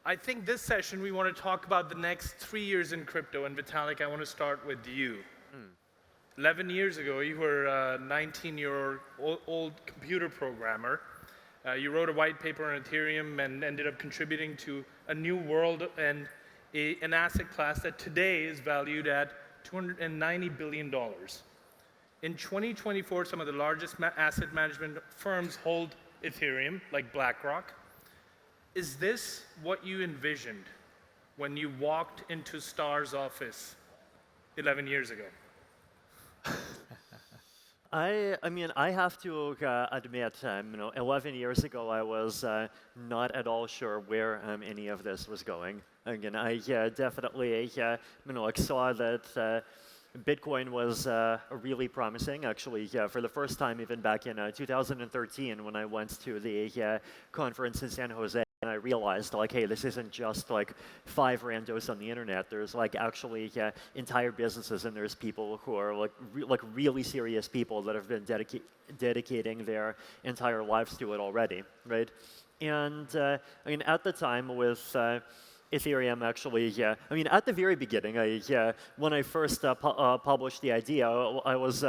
I think this session we want to talk about the next 3 years in crypto. And Vitalik, I want to start with you. 11 years ago, you were a 19-year-old computer programmer. You wrote a white paper on Ethereum and ended up contributing to a new world and an asset class that today is valued at $290 billion. In 2024, some of the largest asset management firms hold Ethereum, like BlackRock. Is this what you envisioned when you walked into Star's office 11 years ago? I mean, I have to admit, 11 years ago, I was not at all sure where any of this was going. Again, I definitely saw that Bitcoin was really promising. Actually, for the first time, even back in 2013, when I went to the conference in San Jose. And I realized, like, hey, this isn't just like 5 randos on the internet. There's like actually entire businesses, and there's people who are like really serious people that have been dedicating their entire lives to it already, right? And I mean, at the time with Ethereum, actually, I mean, at the very beginning, when I first published the idea, I was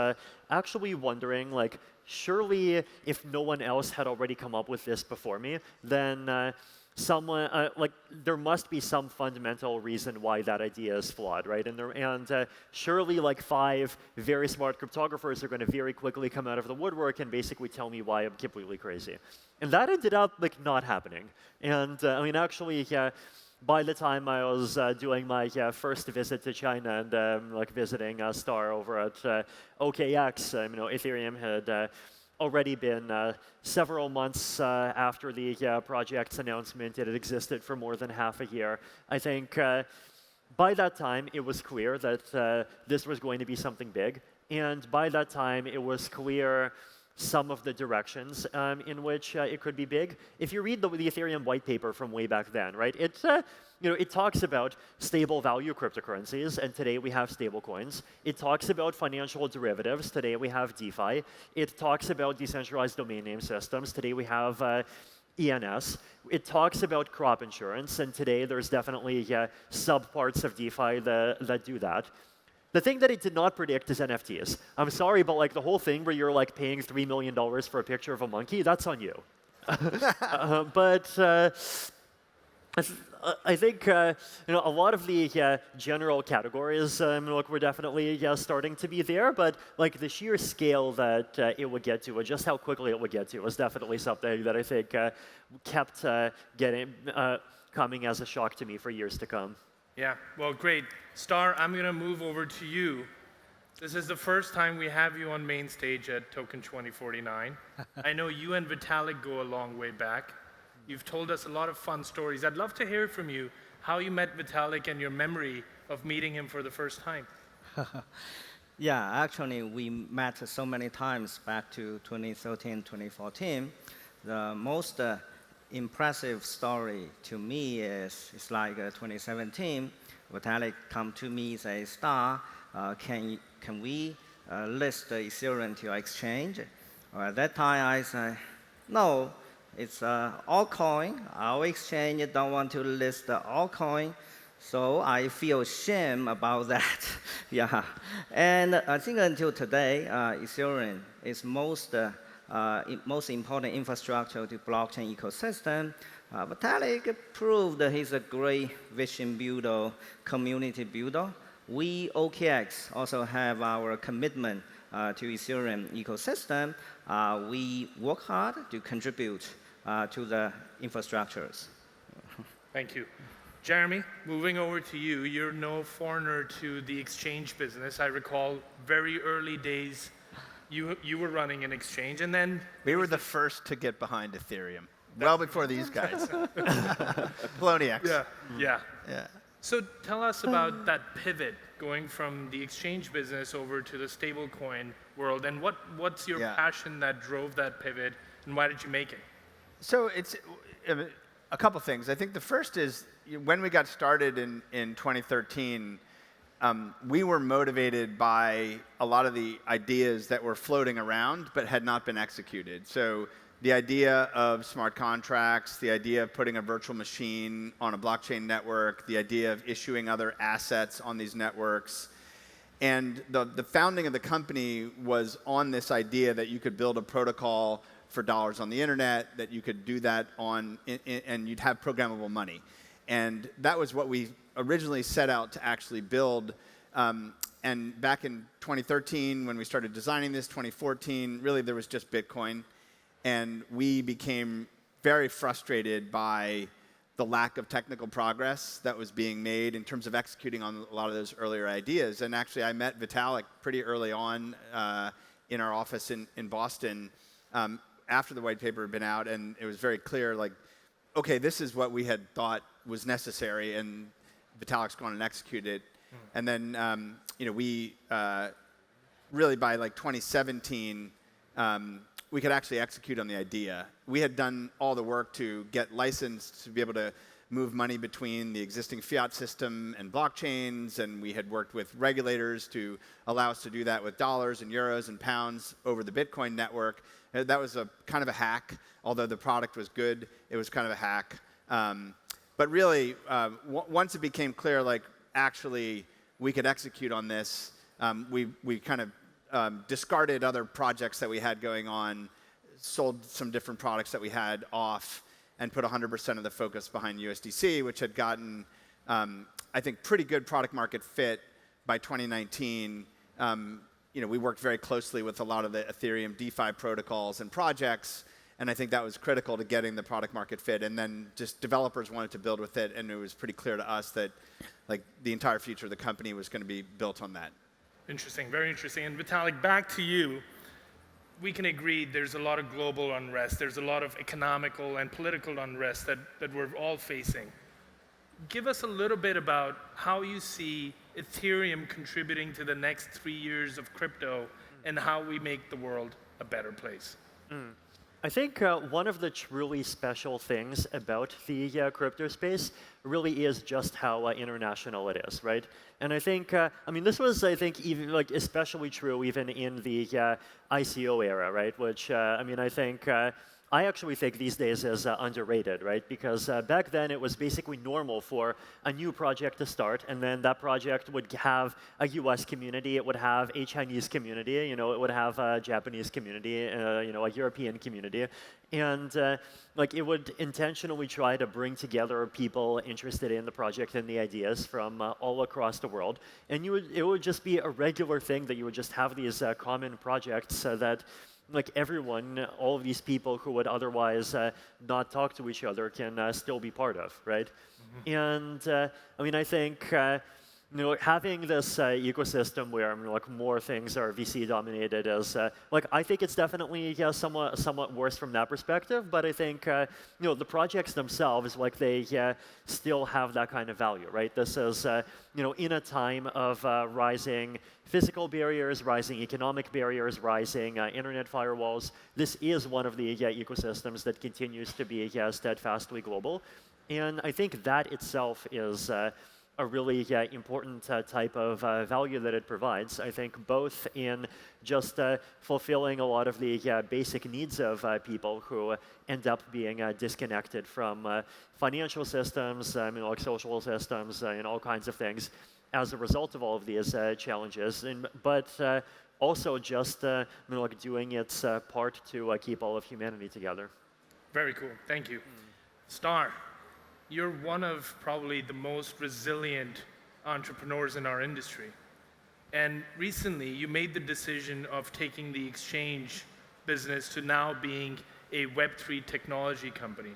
actually wondering, like, surely if no one else had already come up with this before me, then someone, there must be some fundamental reason why that idea is flawed, right? And surely like 5 very smart cryptographers are going to very quickly come out of the woodwork and basically tell me why I'm completely crazy. And that ended up like not happening. And I mean, actually, by the time I was doing my first visit to China and like visiting Star over at OKX, Ethereum had already been several months after the project's announcement. It had existed for more than half a year. I think by that time, it was clear that this was going to be something big. And by that time, it was clear some of the directions in which it could be big. If you read the Ethereum white paper from way back then, right, it talks about stable value cryptocurrencies, and today we have stablecoins. It talks about financial derivatives. Today we have DeFi. It talks about decentralized domain name systems. Today we have ENS. It talks about crop insurance, and today there's definitely subparts of DeFi that do that. The thing that it did not predict is NFTs. I'm sorry, but like the whole thing where you're like paying $3 million for a picture of a monkey, that's on you. But I think a lot of the general categories were definitely starting to be there, but like the sheer scale that it would get to, and just how quickly it would get to, was definitely something that I think kept coming as a shock to me for years to come. Yeah, well, great. Star, I'm going to move over to you. This is the first time we have you on main stage at TOKEN2049. I know you and Vitalik go a long way back. You've told us a lot of fun stories. I'd love to hear from you how you met Vitalik and your memory of meeting him for the first time. Yeah, actually, we met so many times back to 2013, 2014. The most impressive story to me is like 2017. Vitalik come to me, say, Star, can we list the Ethereum to your exchange? At that time, I said, no, it's altcoin. Our exchange don't want to list the altcoin. So I feel shame about that. Yeah. And I think until today, Ethereum is most important infrastructure to blockchain ecosystem. Vitalik proved that he's a great vision builder, community builder. We, OKX, also have our commitment to Ethereum ecosystem. We work hard to contribute to the infrastructures. Thank you. Jeremy, moving over to you. You're no foreigner to the exchange business. I recall very early days you were running an exchange, and then we were the first to get behind Ethereum, well before these guys. Poloniex. Yeah. So tell us about that pivot, going from the exchange business over to the stablecoin world, and what's your passion that drove that pivot, and why did you make it? So it's a couple things. I think the first is when we got started in 2013, we were motivated by a lot of the ideas that were floating around but had not been executed. So the idea of smart contracts, the idea of putting a virtual machine on a blockchain network, the idea of issuing other assets on these networks. And the founding of the company was on this idea that you could build a protocol for dollars on the internet, that you could do that on, and you'd have programmable money. And that was what we originally set out to actually build. And back in 2013, when we started designing this, 2014, really there was just Bitcoin. And we became very frustrated by the lack of technical progress that was being made in terms of executing on a lot of those earlier ideas. And actually, I met Vitalik pretty early on in our office in Boston after the white paper had been out, and it was very clear, like, okay, this is what we had thought was necessary, and Vitalik's gone and executed it. And then, we really by like 2017, we could actually execute on the idea. We had done all the work to get licensed to be able to move money between the existing fiat system and blockchains, and we had worked with regulators to allow us to do that with dollars and euros and pounds over the Bitcoin network. That was a kind of a hack. Although the product was good, it was kind of a hack. But really, once it became clear, like, actually, we could execute on this, we kind of discarded other projects that we had going on, sold some different products that we had off, and put 100% of the focus behind USDC, which had gotten, I think, pretty good product market fit by 2019. We worked very closely with a lot of the Ethereum DeFi protocols and projects, and I think that was critical to getting the product market fit. And then just developers wanted to build with it, and it was pretty clear to us that, like, the entire future of the company was going to be built on that. Interesting, very interesting. And Vitalik, back to you. We can agree there's a lot of global unrest. There's a lot of economical and political unrest that we're all facing. Give us a little bit about how you see Ethereum contributing to the next 3 years of crypto and how we make the world a better place. I think one of the truly special things about the crypto space really is just how international it is, right? And I think, this was, I think, even like especially true even in the ICO era, right? Which, I think, I actually think these days is underrated, right? Because back then it was basically normal for a new project to start, and then that project would have a US community, it would have a Chinese community, it would have a Japanese community, a European community. And it would intentionally try to bring together people interested in the project and the ideas from all across the world. And it would just be a regular thing that you would just have these common projects that everyone, all of these people who would otherwise not talk to each other can still be part of, right? And I think having this ecosystem where more things are VC dominated is I think it's definitely somewhat worse from that perspective. But I think the projects themselves they still have that kind of value, right? This is in a time of rising physical barriers, rising economic barriers, rising internet firewalls. This is one of the ecosystems that continues to be steadfastly global, and I think that itself is a really important type of value that it provides. I think both in just fulfilling a lot of the basic needs of people who end up being disconnected from financial systems, like social systems, and all kinds of things as a result of all of these challenges, but also just doing its part to keep all of humanity together. Very cool, thank you. Star. You're one of probably the most resilient entrepreneurs in our industry. And recently, you made the decision of taking the exchange business to now being a Web3 technology company.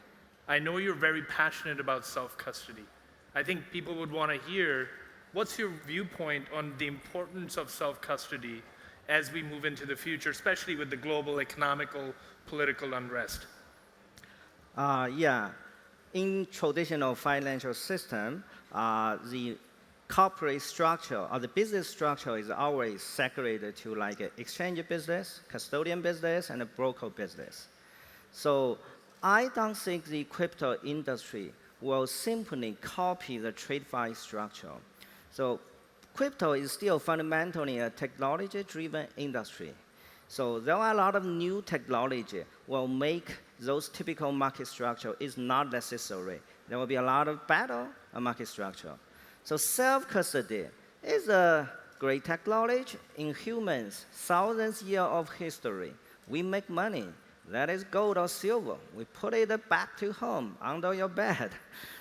I know you're very passionate about self-custody. I think people would want to hear, what's your viewpoint on the importance of self-custody as we move into the future, especially with the global economical, political unrest? In traditional financial system, the corporate structure or the business structure is always separated to exchange business, custodian business, and a broker business. So I don't think the crypto industry will simply copy the TradeFi structure. So crypto is still fundamentally a technology-driven industry. So there are a lot of new technology will make those typical market structure is not necessary. There will be a lot of better market structure. So self-custody is a great technology in humans, thousands of years of history. We make money. That is gold or silver. We put it back to home, under your bed.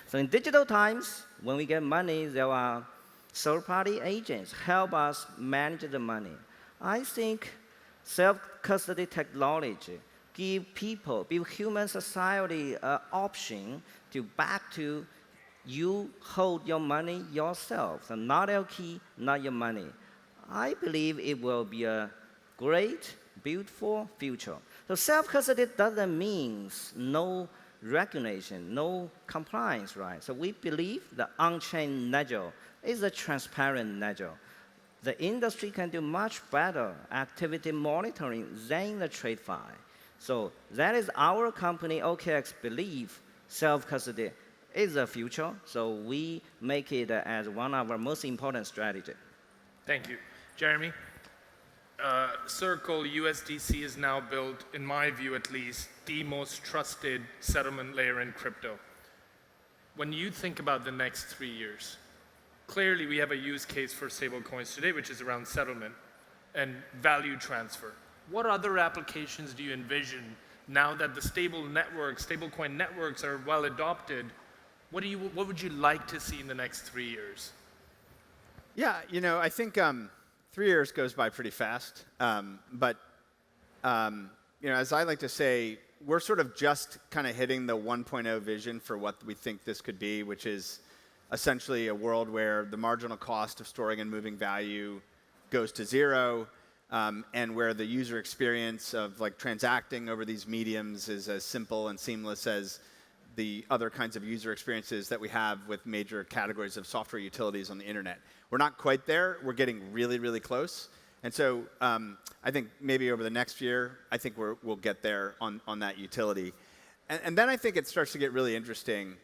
So in digital times, when we get money, there are third-party agents help us manage the money. I think self-custody technology give people, give human society an option to back to you hold your money yourself, so not your key, not your money. I believe it will be a great, beautiful future. So self-custody doesn't mean no regulation, no compliance, right? So we believe the on-chain ledger is a transparent ledger. The industry can do much better activity monitoring than the TradeFi. So that is our company, OKX, believe self-custody is the future. So we make it as one of our most important strategies. Thank you. Jeremy? Circle USDC is now built, in my view at least, the most trusted settlement layer in crypto. When you think about the next 3 years, clearly we have a use case for stablecoins today, which is around settlement and value transfer. What other applications do you envision now that the stablecoin networks are well adopted? What would you like to see in the next 3 years? Yeah, I think 3 years goes by pretty fast. But as I like to say, we're sort of just kind of hitting the 1.0 vision for what we think this could be, which is essentially a world where the marginal cost of storing and moving value goes to zero, and where the user experience of transacting over these mediums is as simple and seamless as the other kinds of user experiences that we have with major categories of software utilities on the internet. We're not quite there. We're getting really, really close. And so I think maybe over the next year, I think we'll get there on that utility. And then I think it starts to get really interesting.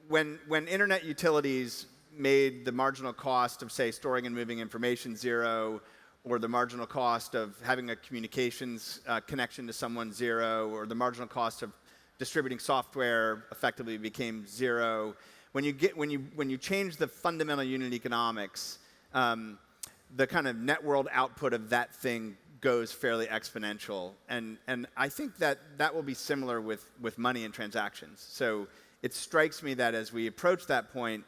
When internet utilities made the marginal cost of, say, storing and moving information zero, or the marginal cost of having a communications connection to someone zero, or the marginal cost of distributing software effectively became zero. When you change the fundamental unit economics, the kind of net world output of that thing goes fairly exponential. And I think that will be similar with money and transactions. So it strikes me that as we approach that point,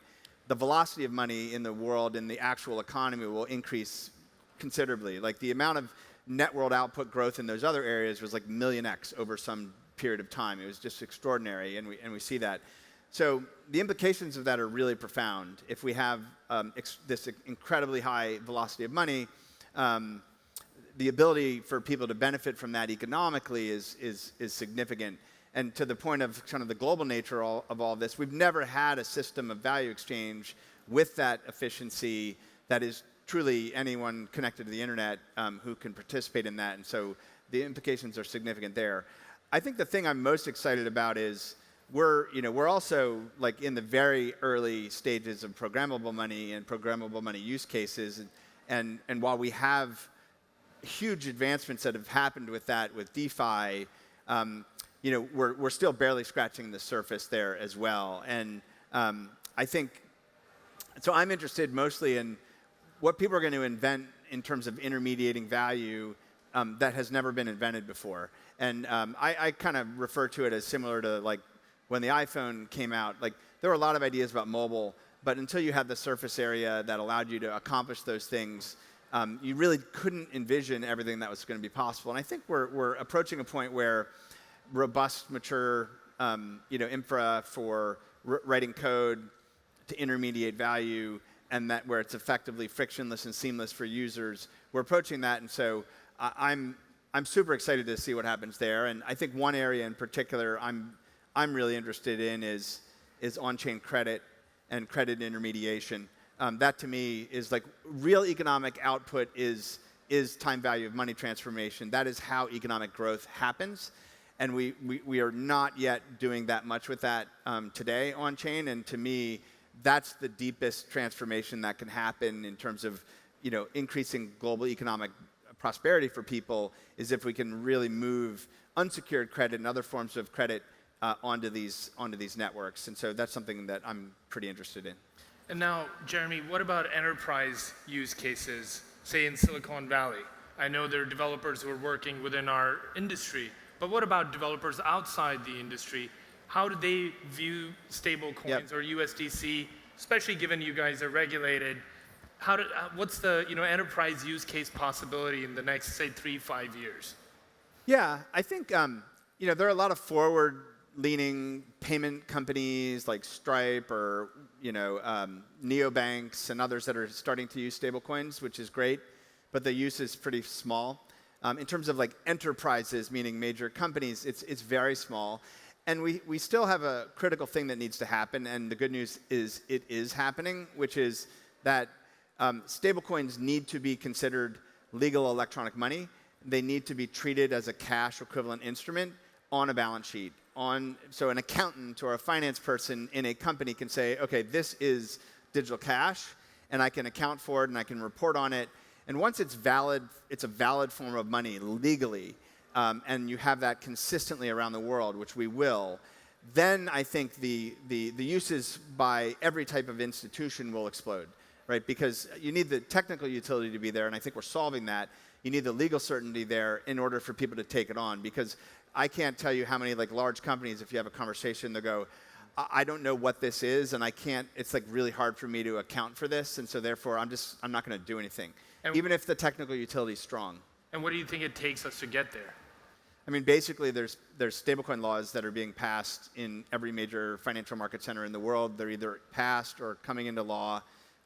the velocity of money in the world, in the actual economy, will increase considerably. Like the amount of net world output growth in those other areas was like million-x over some period of time. It was just extraordinary, and we see that. So the implications of that are really profound. If we have this incredibly high velocity of money, the ability for people to benefit from that economically is significant. And to the point of kind of the global nature of all this, we've never had a system of value exchange with that efficiency that is truly anyone connected to the internet who can participate in that. And so the implications are significant there. I think the thing I'm most excited about is we're also like in the very early stages of programmable money and programmable money use cases. And while we have huge advancements that have happened with that, with DeFi, we're still barely scratching the surface there as well. And I think, so I'm interested mostly in what people are going to invent in terms of intermediating value that has never been invented before. And I kind of refer to it as similar to like when the iPhone came out. Like there were a lot of ideas about mobile, but until you had the surface area that allowed you to accomplish those things, you really couldn't envision everything that was going to be possible. And I think we're approaching a point where robust, mature, infra for writing code to intermediate value, and that where it's effectively frictionless and seamless for users, we're approaching that. And so I'm super excited to see what happens there. And I think one area in particular I'm really interested in is on-chain credit and credit intermediation. That to me is like real economic output is time value of money transformation. That is how economic growth happens. And we are not yet doing that much with that today on-chain. And to me, that's the deepest transformation that can happen in terms of increasing global economic prosperity for people is if we can really move unsecured credit and other forms of credit onto these networks. And so that's something that I'm pretty interested in. And now, Jeremy, what about enterprise use cases, say in Silicon Valley? I know there are developers who are working within our industry, but what about developers outside the industry? How do they view stablecoins or USDC, especially given you guys are regulated? What's the enterprise use case possibility in the next, say, 3-5 years? Yeah, I think there are a lot of forward-leaning payment companies like Stripe or neobanks and others that are starting to use stablecoins, which is great, but the use is pretty small. In terms of like enterprises, meaning major companies, it's very small. And we still have a critical thing that needs to happen, and the good news is it is happening, which is that stablecoins need to be considered legal electronic money. They need to be treated as a cash equivalent instrument on a balance sheet. So an accountant or a finance person in a company can say, okay, this is digital cash, and I can account for it, and I can report on it. And once it's valid, it's a valid form of money legally, and you have that consistently around the world, which we will, then I think the uses by every type of institution will explode, right? Because you need the technical utility to be there, and I think we're solving that. You need the legal certainty there in order for people to take it on, because I can't tell you how many like large companies, if you have a conversation, they'll go, I don't know what this is, and I can't, it's like really hard for me to account for this, and so therefore I'm not going to do anything, even if the technical utility is strong. And what do you think it takes us to get there? I mean, basically, there's stablecoin laws that are being passed in every major financial market center in the world. They're either passed or coming into law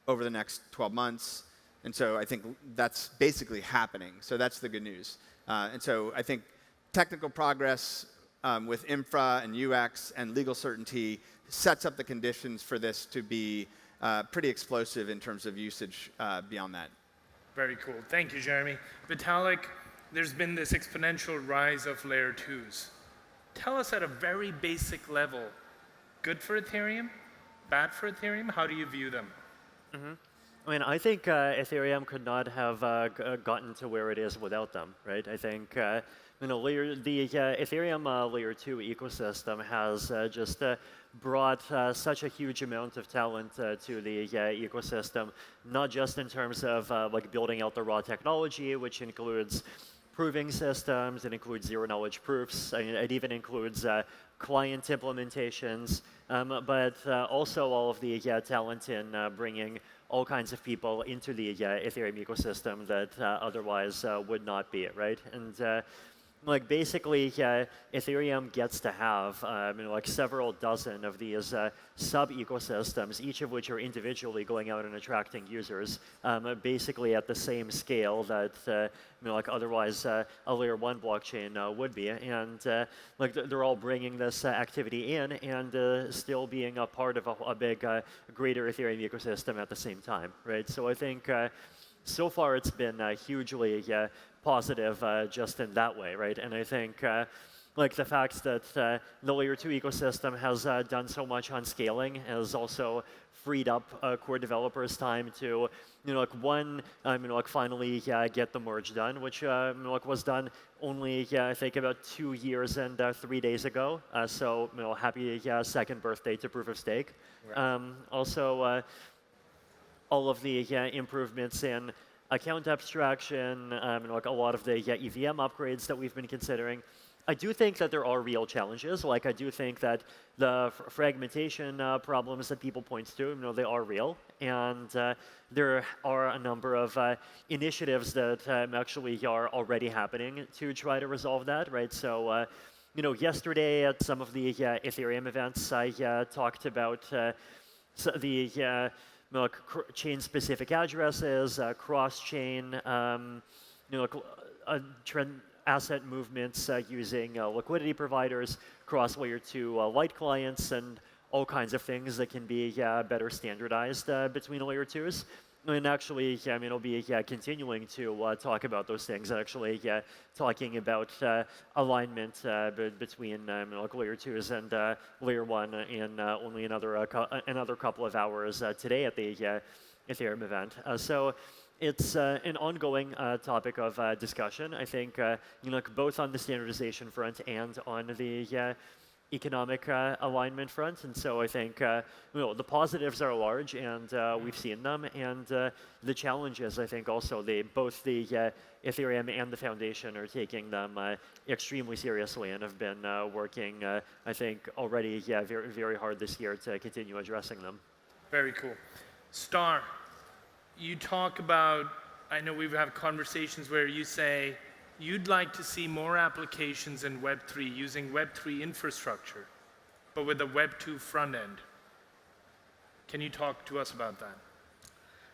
over the next 12 months. And so I think that's basically happening. So that's the good news. And so I think technical progress with infra and UX and legal certainty sets up the conditions for this to be pretty explosive in terms of usage beyond that. Very cool. Thank you, Jeremy. Vitalik, there's been this exponential rise of layer 2s. Tell us at a very basic level, good for Ethereum, bad for Ethereum? How do you view them? I mean, I think Ethereum could not have gotten to where it is without them, right? I think the Ethereum layer 2 ecosystem has just brought such a huge amount of talent to the ecosystem, not just in terms of like building out the raw technology, which includes proving systems, it includes zero-knowledge proofs, it even includes client implementations, but also all of the talent in bringing all kinds of people into the Ethereum ecosystem that otherwise would not be, right? And like basically, Ethereum gets to have like several dozen of these sub-ecosystems, each of which are individually going out and attracting users, basically at the same scale that like otherwise a layer 1 blockchain would be, and like they're all bringing this activity in and still being a part of a big, greater Ethereum ecosystem at the same time, right? So I think so far it's been hugely positive just in that way, right? And I think like the fact that the layer 2 ecosystem has done so much on scaling has also freed up core developers' time to, like finally get the merge done, which was done only I think about 2 years and 3 days ago. So happy second birthday to proof of stake. Right. Also, all of the improvements in account abstraction, like a lot of the EVM upgrades that we've been considering. I do think that there are real challenges. Like I do think that the fragmentation problems that people point to, they are real, and there are a number of initiatives that actually are already happening to try to resolve that, right? So, yesterday at some of the Ethereum events, I talked about the chain-specific addresses, cross-chain, asset movements using liquidity providers, cross-layer 2 light clients, and all kinds of things that can be better standardized between layer 2s. And actually, I'll be continuing to talk about those things, and actually talking about alignment between like layer 2s and layer 1 in only another couple of hours today at the Ethereum event. So It's an ongoing topic of discussion. I think both on the standardization front and on the economic alignment front. And so I think the positives are large, and we've seen them. And the challenges, I think, also both the Ethereum and the foundation are taking them extremely seriously and have been working, I think, already very, very hard this year to continue addressing them. Very cool. Star, you talk about, I know we've had conversations where you say you'd like to see more applications in Web3 using Web3 infrastructure, but with a Web2 front end. Can you talk to us about that?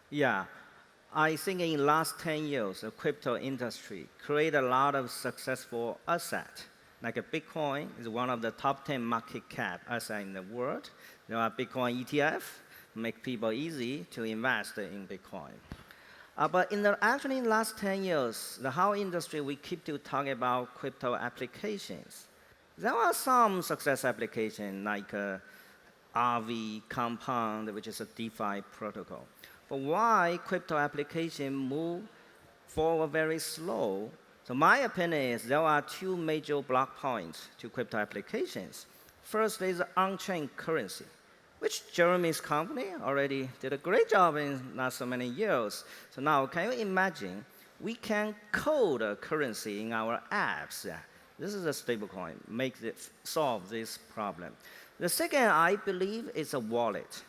Yeah. I think in the last 10 years, the crypto industry created a lot of successful assets. Like a Bitcoin is one of the top 10 market cap assets in the world. There are Bitcoin ETF, make people easy to invest in Bitcoin. But actually in the last 10 years, the whole industry, we keep to talking about crypto applications. There are some success applications like RV, Compound, which is a DeFi protocol. But why crypto application move forward very slow? So my opinion is there are two major block points to crypto applications. First is on-chain currency, which Jeremy's company already did a great job in not so many years. So now can you imagine we can code a currency in our apps? This is a stablecoin, solve this problem. The second, I believe, is a wallet.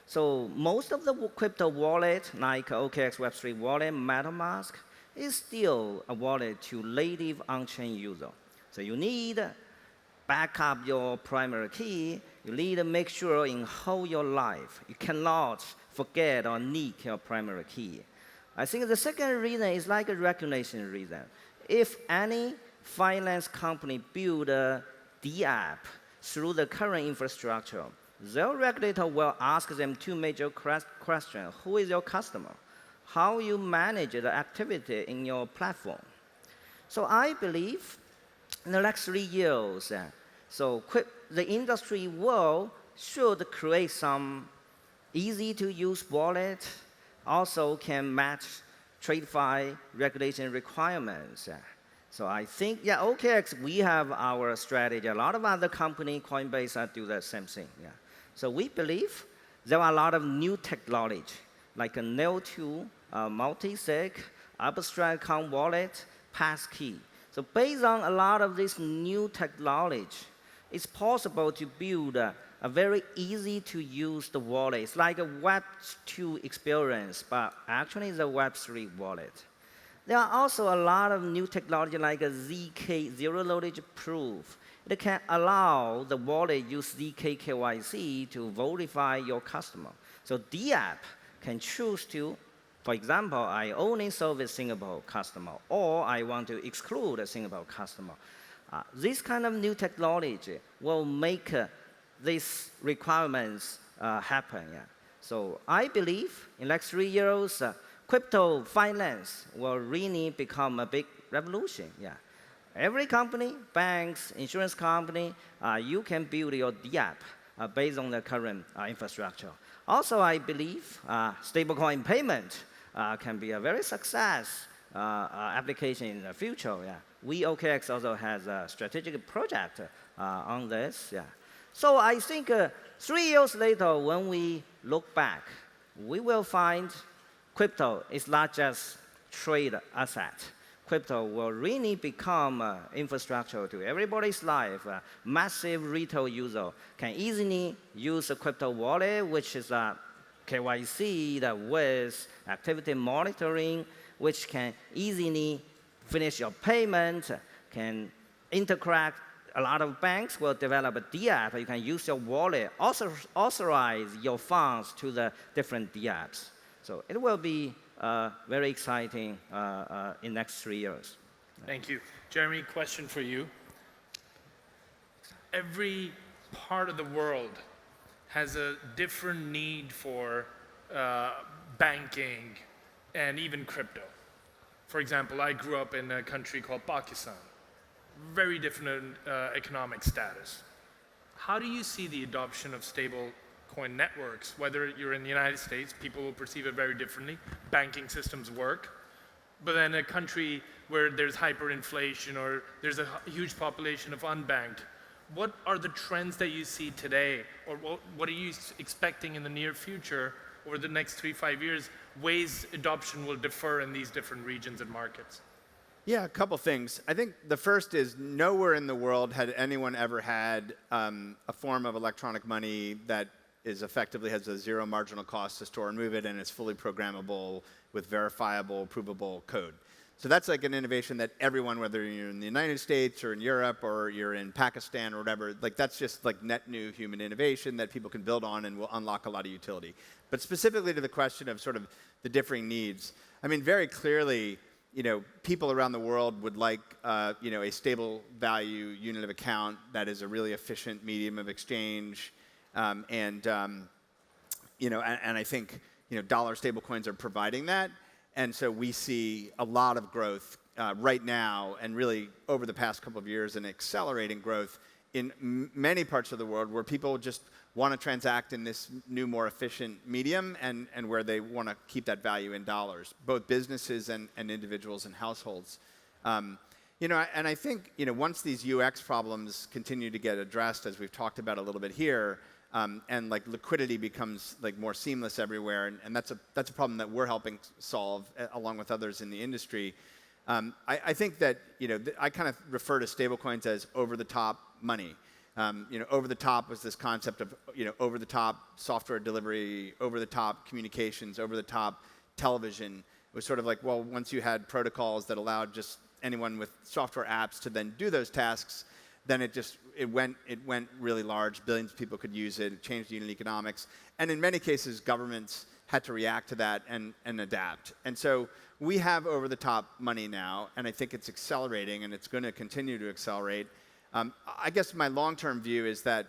So most of the crypto wallet, like OKX Web3 wallet, MetaMask, is still a wallet to native on-chain user. So you need back up your primary key. You need to make sure in whole your life, you cannot forget or nick your primary key. I think the second reason is like a recognition reason. If any finance company build a D-app through the current infrastructure, their regulator will ask them two major questions. Who is your customer? How you manage the activity in your platform? So I believe in the next 3 years, the industry should create some easy-to-use wallet, also can match TradeFi regulation requirements. So I think, OKX, we have our strategy. A lot of other companies, Coinbase, do the same thing. So we believe there are a lot of new technology, like a Neo2, multi-sig, abstract account wallet, passkey. So based on a lot of this new technology, it's possible to build a very easy-to-use wallet. It's like a Web2 experience, but actually it's a Web3 wallet. There are also a lot of new technology like a ZK, zero-knowledge proof. It can allow the wallet use ZK KYC to verify your customer. So the app can choose to, for example, I only service Singapore customer, or I want to exclude a Singapore customer. This kind of new technology will make these requirements happen. So I believe in the next 3 years, crypto finance will really become a big revolution. Every company, banks, insurance company, you can build your D-app based on the current infrastructure. Also, I believe stablecoin payment can be a very success application in the future. We, OKX, also has a strategic project on this. So I think 3 years later, when we look back, we will find crypto is not just trade asset. Crypto will really become infrastructure to everybody's life. A massive retail user can easily use a crypto wallet, which is a KYC with activity monitoring, which can easily finish your payment, can interact. A lot of banks will develop a D-app. You can use your wallet, authorize your funds to the different D-apps. So it will be very exciting in the next 3 years. Thank you. Jeremy, question for you. Every part of the world has a different need for banking and even crypto. For example, I grew up in a country called Pakistan. Very different economic status. How do you see the adoption of stable stablecoin networks, whether you're in the United States, people will perceive it very differently. Banking systems work. But then a country where there's hyperinflation or there's a huge population of unbanked, what are the trends that you see today, or what are you expecting in the near future over the next 3-5 years, ways adoption will differ in these different regions and markets? Yeah, a couple things. I think the first is nowhere in the world had anyone ever had a form of electronic money that is effectively has a zero marginal cost to store and move it, and it's fully programmable with verifiable, provable code. So that's like an innovation that everyone, whether you're in the United States or in Europe or you're in Pakistan or whatever, like that's just like net new human innovation that people can build on and will unlock a lot of utility. But specifically to the question of sort of the differing needs, I mean, very clearly, people around the world would like, a stable value unit of account that is a really efficient medium of exchange, and I think, dollar stablecoins are providing that, and so we see a lot of growth right now, and really over the past couple of years, and accelerating growth in many parts of the world where people just want to transact in this new, more efficient medium, and where they want to keep that value in dollars, both businesses and individuals and households. And I think once these UX problems continue to get addressed, as we've talked about a little bit here, and like liquidity becomes like more seamless everywhere, and that's a problem that we're helping solve along with others in the industry. I think that I kind of refer to stablecoins as over-the-top money. Over the top was this concept of over the top software delivery, over the top communications, over the top television. It was sort of like, well, once you had protocols that allowed just anyone with software apps to then do those tasks, then it went really large. Billions of people could use it. It changed unit economics, and in many cases, governments had to react to that and adapt. And so we have over the top money now, and I think it's accelerating, and it's going to continue to accelerate. I guess my long-term view is that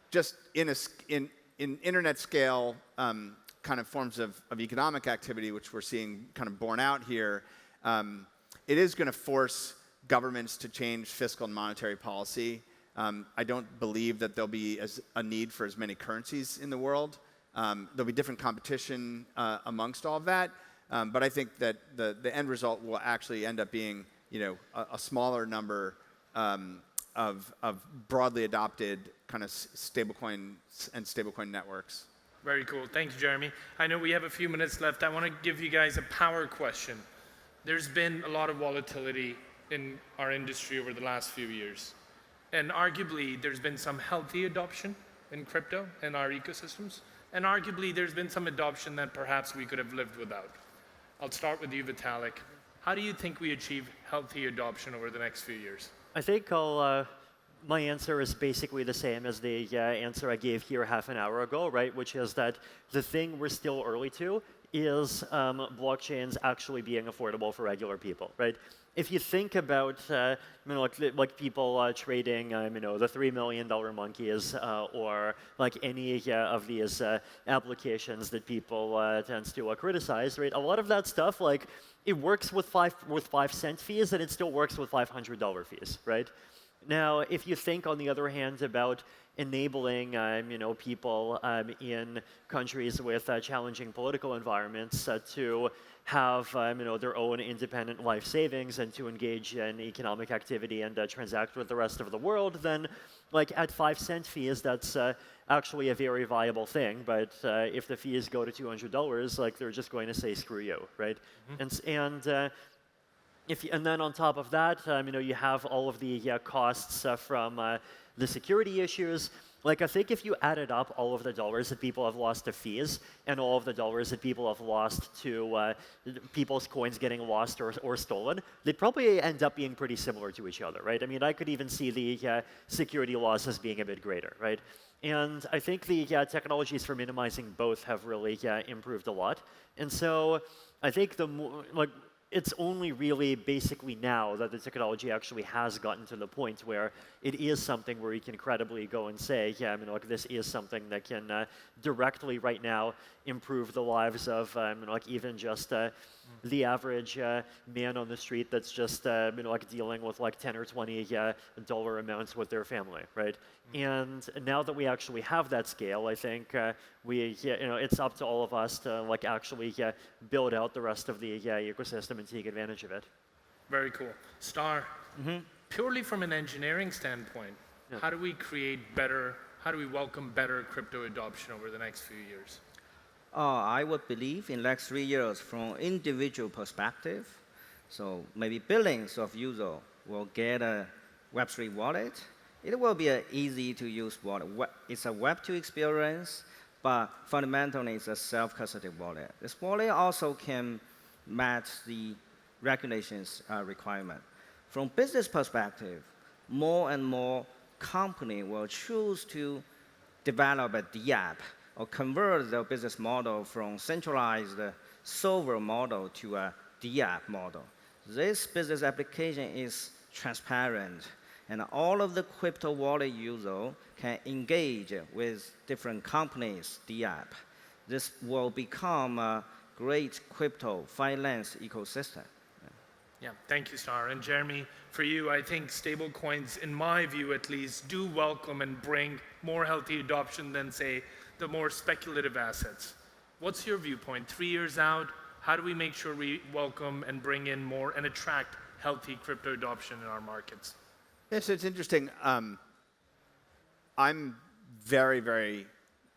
just in internet scale kind of forms of economic activity, which we're seeing kind of borne out here, it is going to force governments to change fiscal and monetary policy. I don't believe that there'll be a need for as many currencies in the world. There'll be different competition amongst all of that, but I think that the end result will actually end up being a smaller number of broadly adopted kind of stablecoins and stablecoin networks. Very cool. Thank you, Jeremy. I know we have a few minutes left. I want to give you guys a power question. There's been a lot of volatility in our industry over the last few years. And arguably, there's been some healthy adoption in crypto and our ecosystems. And arguably, there's been some adoption that perhaps we could have lived without. I'll start with you, Vitalik. How do you think we achieve healthy adoption over the next few years? I think my answer is basically the same as the answer I gave here half an hour ago, right? Which is that the thing we're still early to is blockchains actually being affordable for regular people, right? If you think about like people trading, the $3 million monkeys or like any of these applications that people tends to criticize, right? A lot of that stuff, like it works with 5-cent fees, and it still works with $500 fees, right? Now, if you think, on the other hand, about enabling people in countries with challenging political environments to have their own independent life savings and to engage in economic activity and transact with the rest of the world, then like at 5-cent fees, that's actually a very viable thing. But if the fees go to $200, like they're just going to say screw you, right? Mm-hmm. And then on top of that, you have all of the costs from the security issues. Like I think if you added up all of the dollars that people have lost to fees and all of the dollars that people have lost to people's coins getting lost or stolen, they'd probably end up being pretty similar to each other, right? I mean, I could even see the security losses being a bit greater, right? And I think the technologies for minimizing both have really improved a lot. And so I think it's only really basically now that the technology actually has gotten to the point where it is something where you can credibly go and say, yeah, this is something that can directly right now improve the lives of even just the average man on the street that's just like dealing with like 10 or 20 dollar amounts with their family, right? And now that we actually have that scale, I think it's up to all of us to like actually build out the rest of the ecosystem and take advantage of it. Very cool. Star, purely from an engineering standpoint, how do we welcome better crypto adoption over the next few years? I would believe in next 3 years from individual perspective. So maybe billions of users will get a Web3 wallet. It will be an easy to use wallet. It's a Web2 experience, but fundamentally it's a self-custody wallet. This wallet also can match the regulations requirement. From business perspective, more and more companies will choose to develop a DApp or convert their business model from centralized server model to a DApp model. This business application is transparent, and all of the crypto wallet users can engage with different companies' DApp. This will become a great crypto finance ecosystem. Yeah, thank you, Star. And Jeremy, for you, I think stablecoins, in my view at least, do welcome and bring more healthy adoption than, say, the more speculative assets. What's your viewpoint? 3 years out, how do we make sure we welcome and bring in more and attract healthy crypto adoption in our markets? Yes, it's interesting. I'm very, very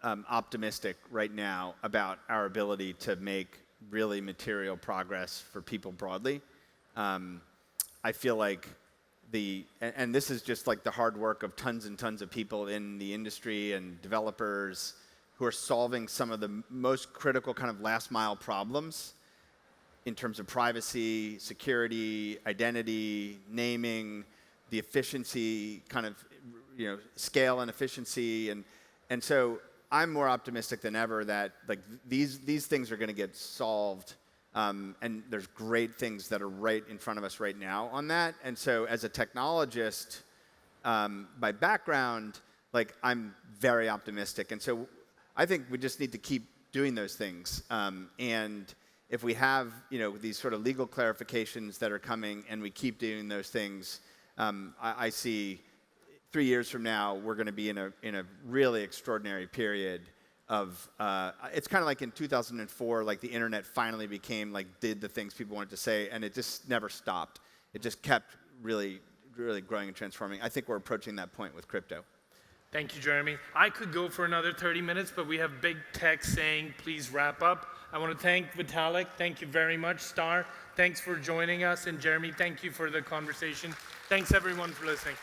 optimistic right now about our ability to make really material progress for people broadly. I feel like and this is just like the hard work of tons and tons of people in the industry and developers who are solving some of the most critical kind of last mile problems in terms of privacy, security, identity, naming, the efficiency, kind of scale and efficiency, and so I'm more optimistic than ever that like these things are going to get solved. And there's great things that are right in front of us right now on that. And so as a technologist, by background, like I'm very optimistic. And so I think we just need to keep doing those things. And if we have these sort of legal clarifications that are coming and we keep doing those things, I see 3 years from now, we're going to be in a really extraordinary period of, it's kind of like in 2004, like the internet finally became, like, did the things people wanted to say, and it just never stopped. It just kept really, really growing and transforming. I think we're approaching that point with crypto. Thank you, Jeremy. I could go for another 30 minutes, but we have big tech saying, please wrap up. I want to thank Vitalik. Thank you very much. Star, thanks for joining us. And Jeremy, thank you for the conversation. Thanks, everyone, for listening.